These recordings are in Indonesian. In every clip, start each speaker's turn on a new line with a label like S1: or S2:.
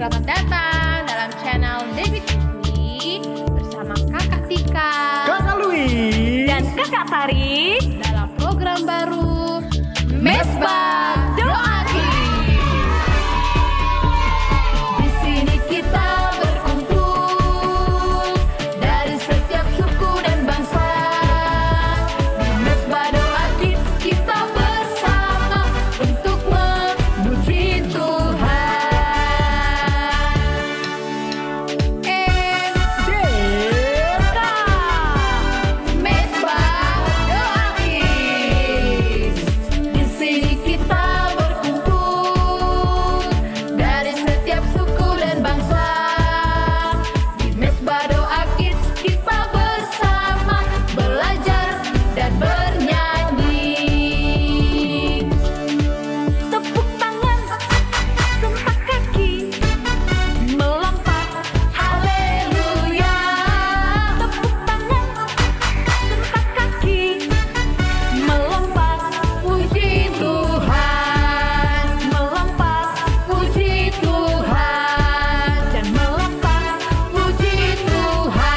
S1: Selamat datang dalam channel Devi TV bersama Kakak Tika,
S2: Kakak Louis,
S3: dan Kakak Tari
S1: dalam program baru Mesbah Doa Kids. Di sini kita berkumpul dari setiap suku dan bangsa. Di Mesbah Doa Kids kita bersama untuk memuji Tuhan. Mesbah Doa Kids. Di sini kita berkumpul dari setiap suku dan bangsa. Di Mesbah Doa Kids kita bersama belajar dan bernyanyi.
S3: tepuk tangan, gempak kaki, melompat,
S1: Haleluya.
S3: tepuk tangan, gempak kaki, melompat,
S1: Puji Tuhan,
S3: melompat,
S1: puji Tuhan,
S3: dan melompat.
S1: puji Tuhan.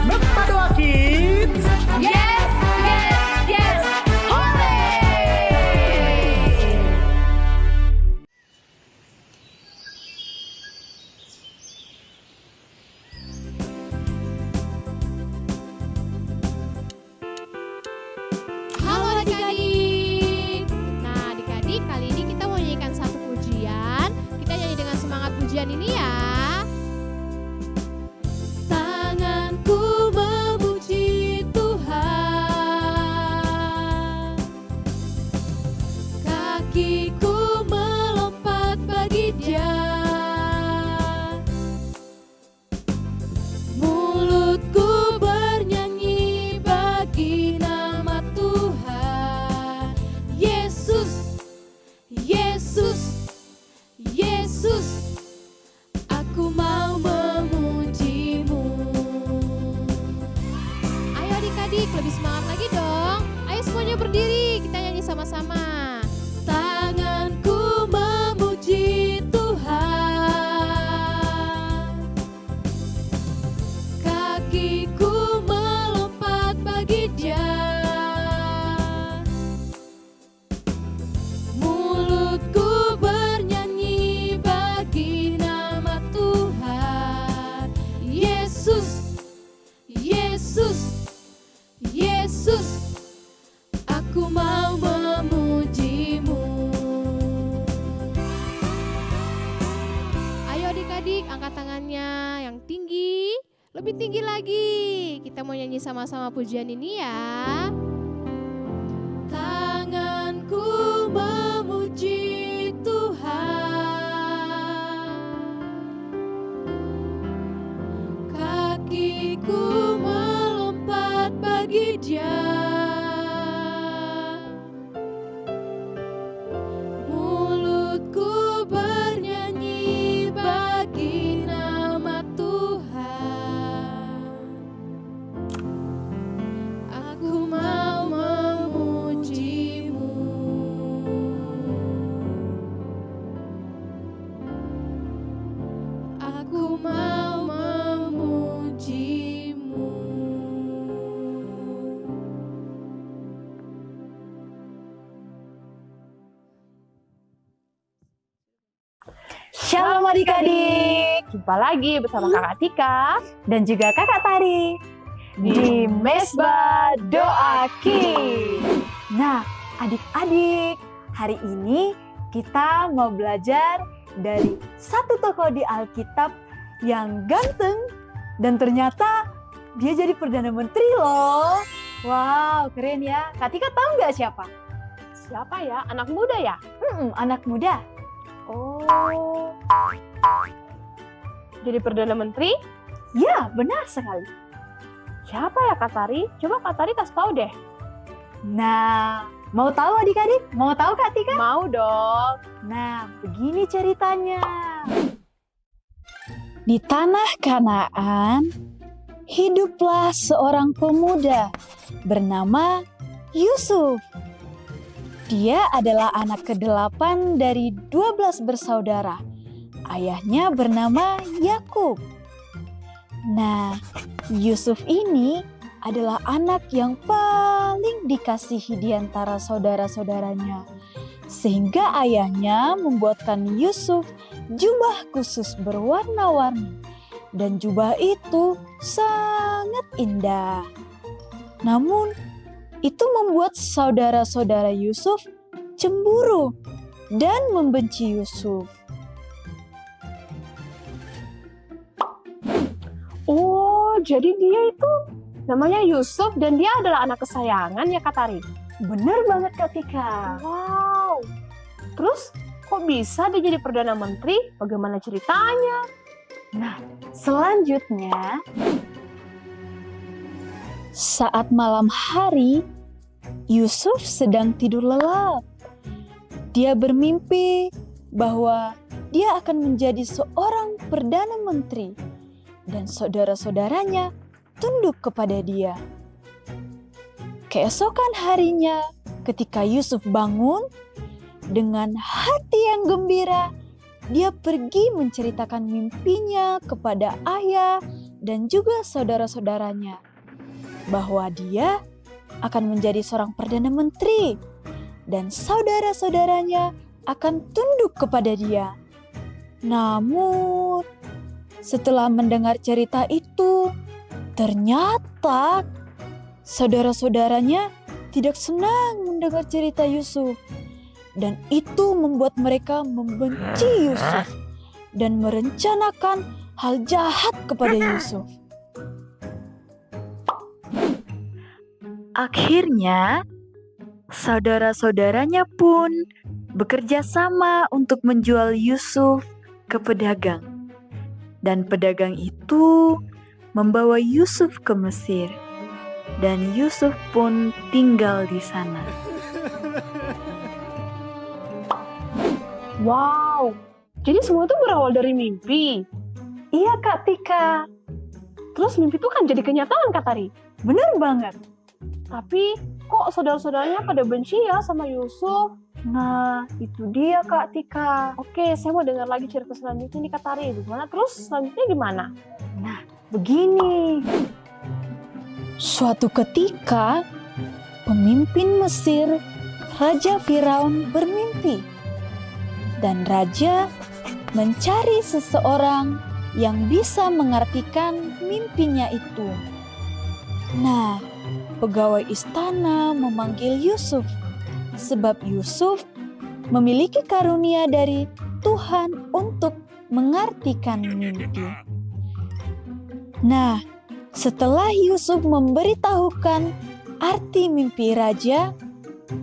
S2: Mesbah Doa Kids.
S1: Yes, yes, yes, hore!
S4: Halo adik-adik. Nah adik-adik, kali ini kita mau nyanyikan satu pujian. Kita nyanyi dengan semangat pujian ini ya. Tanganku memuji Tuhan, kakiku melompat bagi Dia, mulutku bernyanyi bagi nama Tuhan. Yesus, Yesus, Yesus, aku mau memujimu. Ayo adik-adik, lebih semangat lagi dong. Ayo semuanya berdiri, kita nyanyi sama-sama. Tanganku memuji Tuhan, kakiku melompat bagi Dia, mulutku bernyanyi bagi nama Tuhan. Yesus, Yesus, Yesus, aku mau memujimu. Ayo adik-adik, angkat tangannya yang tinggi, lebih tinggi lagi. Kita mau nyanyi sama-sama pujian ini ya. Tanganku memuji Tuhan, kakiku melompat bagi Dia, mulutku bernyanyi bagi nama Tuhan. Aku mau memujimu. Aku mau memujimu.
S3: Shalom adik-adik,
S5: Jumpa lagi bersama Kakak Tika
S3: dan juga Kakak Tari di Mesbah Doa Kids. Nah, adik-adik, hari ini kita mau belajar dari satu tokoh di Alkitab yang ganteng dan ternyata dia jadi Perdana Menteri loh. Wow, keren ya. Kak Tika tahu nggak siapa?
S5: siapa ya? Anak muda ya?
S3: Anak muda.
S5: Oh, jadi Perdana Menteri?
S3: Ya, benar sekali.
S5: Siapa ya Kak Tari? Coba Kak Tari kasih tahu deh.
S3: Nah, mau tahu adik-adik? Mau tahu Kak Tika?
S5: Mau dong.
S3: Nah, begini ceritanya.
S6: Di tanah Kanaan, hiduplah seorang pemuda bernama Yusuf. Dia adalah anak ke-8 dari 12 bersaudara ayahnya bernama Yakub. Nah, Yusuf ini adalah anak yang paling dikasihi di antara saudara-saudaranya. Sehingga ayahnya membuatkan Yusuf jubah khusus berwarna-warni. Dan jubah itu sangat indah. Namun, itu membuat saudara-saudara Yusuf cemburu dan membenci Yusuf.
S5: Oh, jadi dia itu namanya Yusuf dan dia adalah anak kesayangan ya Kak Tari?
S3: Bener banget Kak Tika.
S5: Wow. Terus kok bisa dia jadi Perdana Menteri? Bagaimana ceritanya?
S3: Selanjutnya,
S6: Saat malam hari, Yusuf sedang tidur lelap. Dia bermimpi bahwa dia akan menjadi seorang Perdana Menteri dan saudara-saudaranya tunduk kepada dia. Keesokan harinya, ketika Yusuf bangun, dengan hati yang gembira, dia pergi menceritakan mimpinya kepada ayah dan juga saudara-saudaranya, bahwa dia akan menjadi seorang Perdana Menteri dan saudara-saudaranya akan tunduk kepada dia. Namun, setelah mendengar cerita itu, ternyata saudara-saudaranya tidak senang mendengar cerita Yusuf. Dan itu membuat mereka membenci Yusuf dan merencanakan hal jahat kepada Yusuf. Akhirnya, saudara-saudaranya pun bekerja sama untuk menjual Yusuf ke pedagang. Dan pedagang itu membawa Yusuf ke Mesir. Dan Yusuf pun tinggal di sana.
S5: Wow. Jadi semua itu berawal dari mimpi.
S3: iya Kak Tika.
S5: Terus mimpi itu kan jadi kenyataan Kak Tari.
S3: Bener banget.
S5: Tapi kok saudara-saudaranya pada benci ya sama Yusuf?
S3: Nah, itu dia Kak Tika.
S5: Oke, saya mau dengar lagi cerita selanjutnya nih Kak Tari. Gimana terus selanjutnya gimana?
S3: Begini,
S6: Suatu ketika, pemimpin Mesir, Raja Firaun bermimpi. Dan raja mencari seseorang yang bisa mengartikan mimpinya itu. Nah, pegawai istana memanggil Yusuf, sebab Yusuf memiliki karunia dari Tuhan untuk mengartikan mimpi. Nah, setelah Yusuf memberitahukan arti mimpi raja,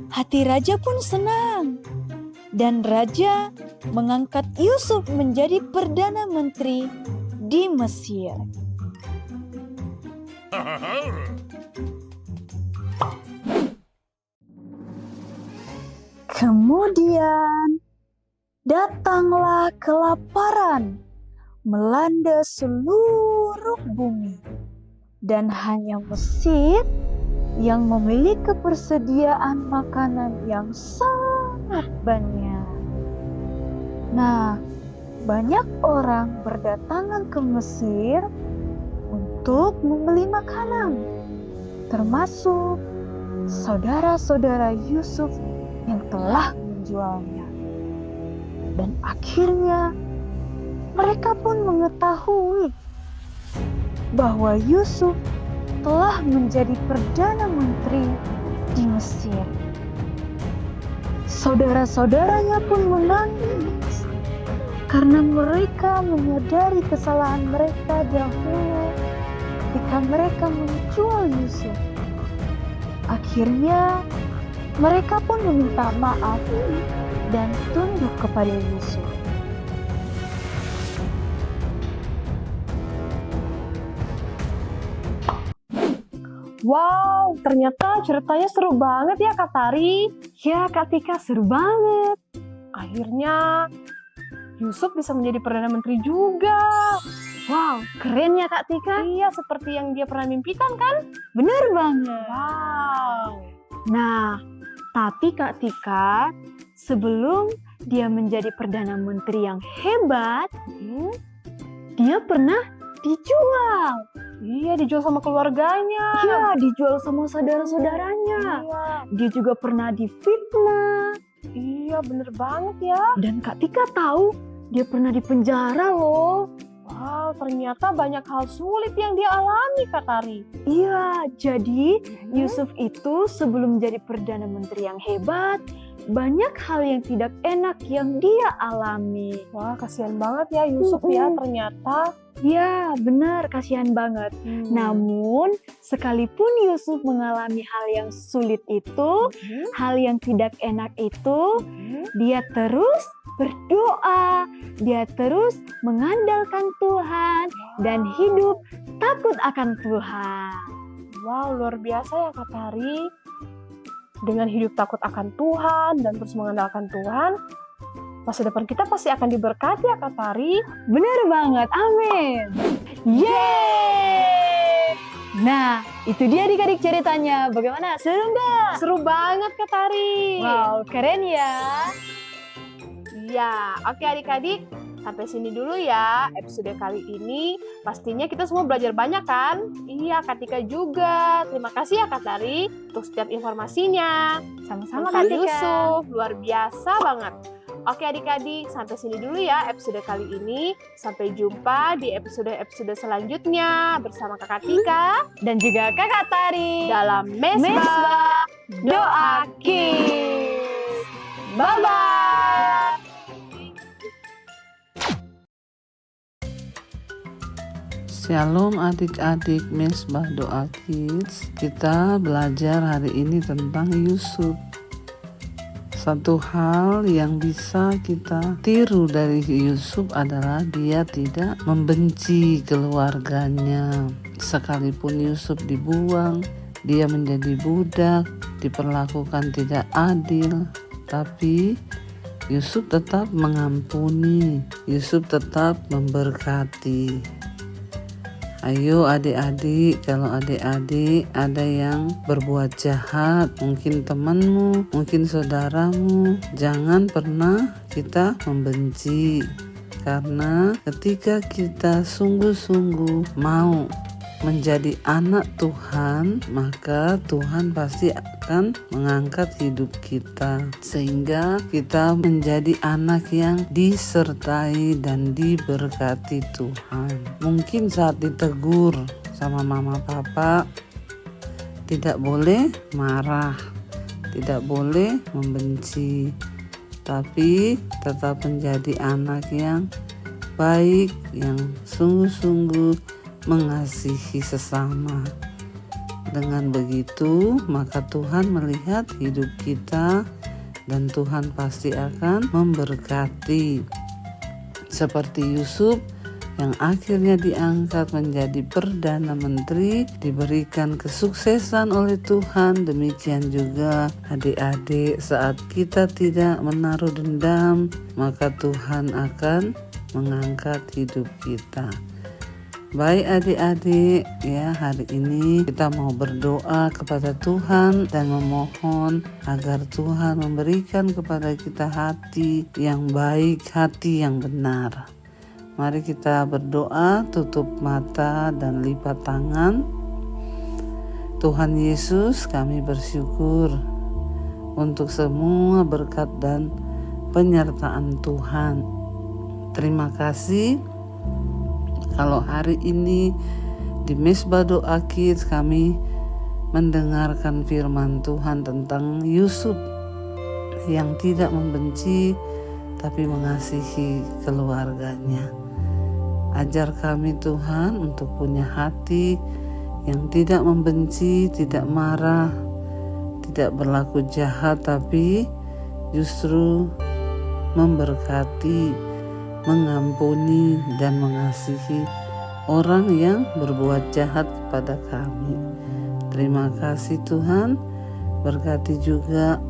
S6: hati raja pun senang. Dan raja mengangkat Yusuf menjadi Perdana Menteri di Mesir. Kemudian datanglah kelaparan melanda seluruh bumi. Dan hanya Mesir yang memiliki persediaan makanan yang sangat banyak. Nah, banyak orang berdatangan ke Mesir untuk membeli makanan, termasuk saudara-saudara Yusuf yang telah menjualnya. Dan akhirnya mereka pun mengetahui bahwa Yusuf telah menjadi Perdana Menteri di Mesir. Saudara-saudaranya pun menangis karena mereka menyadari kesalahan mereka dahulu ketika mereka menjual Yusuf. Akhirnya mereka pun meminta maaf dan tunduk kepada Yusuf.
S5: Wow, ternyata ceritanya seru banget ya Kak Tari.
S3: ya Kak Tika seru banget.
S5: Akhirnya Yusuf bisa menjadi Perdana Menteri juga.
S3: Wow, keren ya Kak Tika.
S5: Iya, seperti yang dia pernah mimpikan kan?
S3: Bener banget.
S5: Wow.
S3: Nah, tapi Kak Tika, sebelum dia menjadi Perdana Menteri yang hebat, dia pernah dijual.
S5: Iya, dijual sama keluarganya.
S3: Iya, dijual sama saudara-saudaranya.
S5: Iya,
S3: Dia juga pernah difitnah.
S5: iya bener banget ya.
S3: Dan Kak Tika tahu dia pernah dipenjara loh.
S5: Wow, ternyata banyak hal sulit yang dia alami, Kak Tari.
S3: Iya, jadi Yusuf itu sebelum jadi Perdana Menteri yang hebat, banyak hal yang tidak enak yang dia alami.
S5: Wah, kasihan banget ya Yusuf ya ternyata.
S3: Ya, benar, kasihan banget. Namun, sekalipun Yusuf mengalami hal yang sulit itu, hal yang tidak enak itu, dia terus berdoa, dia terus mengandalkan Tuhan, dan hidup takut akan Tuhan.
S5: Wow, luar biasa ya Kak Tari. Dengan hidup takut akan Tuhan dan terus mengandalkan Tuhan, masa depan kita pasti akan diberkati ya Kak Tari.
S3: Benar banget, amin. Yeay! Nah, itu dia adik-adik ceritanya. Bagaimana? Seru nggak?
S5: Seru banget Kak Tari.
S3: Wow, keren ya.
S5: Iya, oke adik-adik. Sampai sini dulu ya episode kali ini. Pastinya kita semua belajar banyak kan? Iya, Kak Tika juga. Terima kasih ya Kak Tari untuk setiap informasinya.
S3: Sama-sama
S5: Kak
S3: Kak Tika.
S5: Yusuf, luar biasa banget. Oke adik-adik, sampai sini dulu ya episode kali ini. Sampai jumpa di episode-episode selanjutnya bersama Kakak Tika
S3: Dan juga Kakak Tari.
S5: dalam Mesbah
S3: Doa Kids. Bye-bye.
S7: Shalom adik-adik Mesbah Doa Kids. Kita belajar hari ini tentang Yusuf. Satu hal yang bisa kita tiru dari Yusuf adalah dia tidak membenci keluarganya. Sekalipun Yusuf dibuang, dia menjadi budak, diperlakukan tidak adil, tapi Yusuf tetap mengampuni, Yusuf tetap memberkati. Ayo adik-adik, kalau adik-adik ada yang berbuat jahat, mungkin temanmu, mungkin saudaramu, jangan pernah kita membenci. Karena ketika kita sungguh-sungguh mau menjadi anak Tuhan, maka Tuhan pasti akan mengangkat hidup kita sehingga kita menjadi anak yang disertai dan diberkati Tuhan. Mungkin saat ditegur sama mama papa, tidak boleh marah, tidak boleh membenci, tapi tetap menjadi anak yang baik, yang sungguh-sungguh mengasihi sesama. Dengan begitu, maka Tuhan melihat hidup kita dan Tuhan pasti akan memberkati. Seperti Yusuf yang akhirnya diangkat menjadi Perdana Menteri, diberikan kesuksesan oleh Tuhan. Demikian juga adik-adik, saat kita tidak menaruh dendam, maka Tuhan akan mengangkat hidup kita. Baik adik-adik, ya hari ini kita mau berdoa kepada Tuhan dan memohon agar Tuhan memberikan kepada kita hati yang baik, hati yang benar. Mari kita berdoa, tutup mata dan lipat tangan. Tuhan Yesus, kami bersyukur untuk semua berkat dan penyertaan Tuhan. Terima kasih. Kalau hari ini di Mesbah Doa Kids kami mendengarkan firman Tuhan tentang Yusuf yang tidak membenci tapi mengasihi keluarganya. Ajar kami Tuhan untuk punya hati yang tidak membenci, tidak marah, tidak berlaku jahat, tapi justru memberkati, mengampuni dan mengasihi orang yang berbuat jahat kepada kami. Terima kasih Tuhan. Berkati juga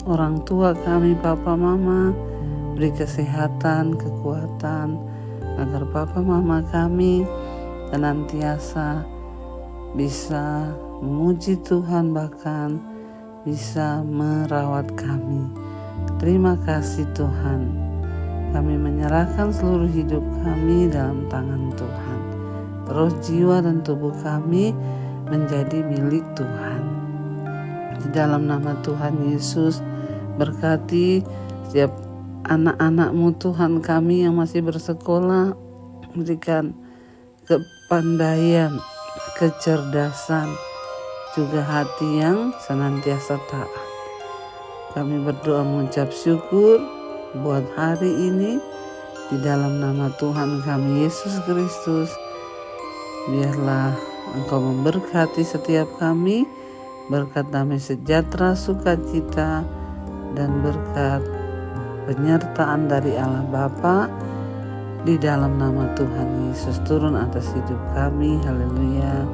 S7: orang tua kami, papa mama, beri kesehatan, kekuatan agar papa mama kami senantiasa bisa memuji Tuhan, bahkan bisa merawat kami. Terima kasih Tuhan. Kami menyerahkan seluruh hidup kami dalam tangan Tuhan. Roh, jiwa, dan tubuh kami menjadi milik Tuhan. Di dalam nama Tuhan Yesus, berkati setiap anak-anak-Mu Tuhan kami yang masih bersekolah. Berikan kepandaian, kecerdasan, juga hati yang senantiasa taat. Kami berdoa mengucap syukur buat hari ini di dalam nama Tuhan kami Yesus Kristus. Biarlah Engkau memberkati setiap kami, berkat damai sejahtera, sukacita, dan berkat penyertaan dari Allah Bapa di dalam nama Tuhan Yesus turun atas hidup kami. Haleluya.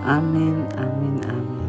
S7: Amin, amin, amin.